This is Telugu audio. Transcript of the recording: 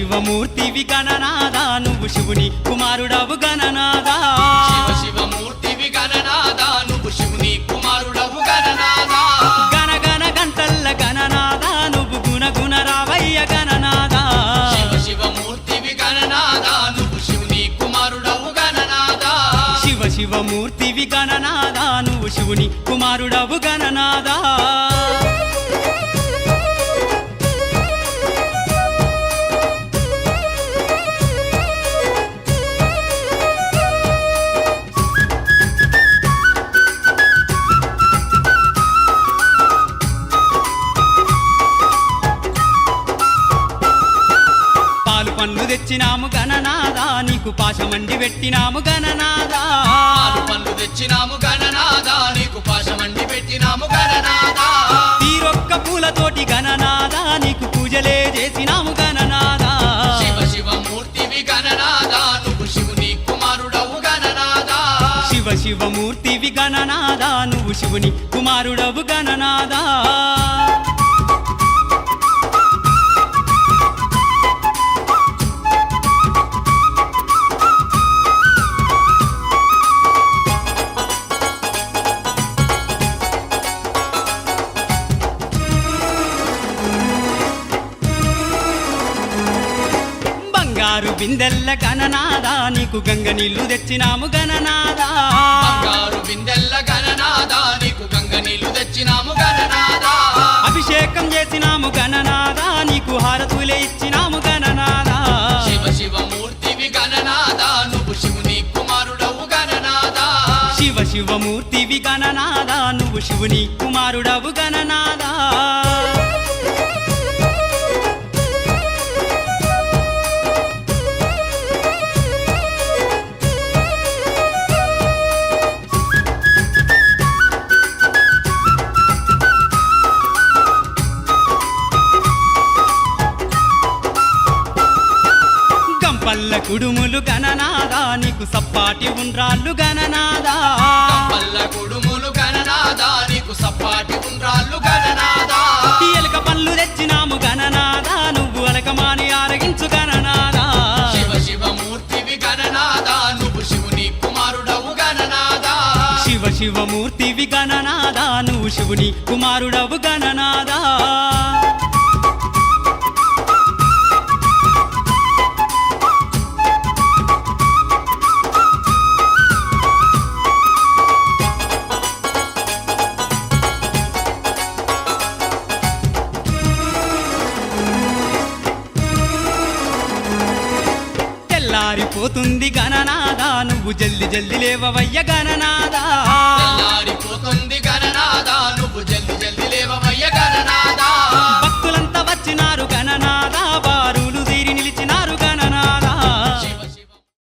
శివమూర్తివి గణనాదా నువ్వు శివుని కుమారుడవు గణనాదా శివమూర్తివి గణనాదా నువ్వు శివుని కుమారుడవు గణనాదా గణగణ గంటల్ల గణనాదా నువ్వు గుణగుణ రావయ్య గణనాదా శివమూర్తివి గణనాదా నువ్వు శివుని కుమారుడవు గణనాదా శివమూర్తివి గణనాదా నువ్వు శివుని కుమారుడవు గణనాదా పండ్లు తెచ్చినాము గణనాదా నీకు పాశమండి పెట్టినాము గణనాదా పండ్లు తెచ్చినాము గణనాదా నీకు పాశమండి పెట్టినాము గణనాదా తీరొక్క పూలతోటి గణనాదా నీకు పూజలే చేసినాము గణనాదా శివమూర్తివి గణనాదా నువ్వు శివుని కుమారుడవు గణనాదా శివమూర్తివి గణనాదా నువ్వు శివుని కుమారుడవు గణనాదా బంగారు బిందెల్ల గణనాదా నీకు గంగ నీళ్లు తెచ్చినాము గణనాదా బంగారు బిందెల్ల గణనాదా నీకు గంగ నీళ్లు తెచ్చినాము గణనాదా అభిషేకం చేసినాము గణనాదా నీకు హారతులే ఇచ్చినాము గణనాదా శివమూర్తివి గణనాదా నువ్వు శివుని కుమారుడవు గణనాదా శివమూర్తివి గణనాదా నువ్వు శివుని కుమారుడవు గణనాదా పల్ల కుడుములు గణనాదా నీకు సప్పాటి ఉండ్రాళ్ళు గణనాదా పల్ల కుడుములు గణనాదా నీకు సప్పాటి ఉండ్రాళ్ళు గణనాదా ఎలక పళ్ళు తెచ్చినాము గణనాదా నువ్వు అలకమాని ఆరగించు గణనాదా శివమూర్తివి గణనాదా నువ్వు శివుని కుమారుడవు గణనాదా శివమూర్తివి గణనాదా నువ్వు శివుని కుమారుడవు గణనాదా తెల్లారిపోతుంది గణనాదా నువ్వు జల్ది జల్ది లేవవయ్య గణనాదా తెల్లారిపోతుంది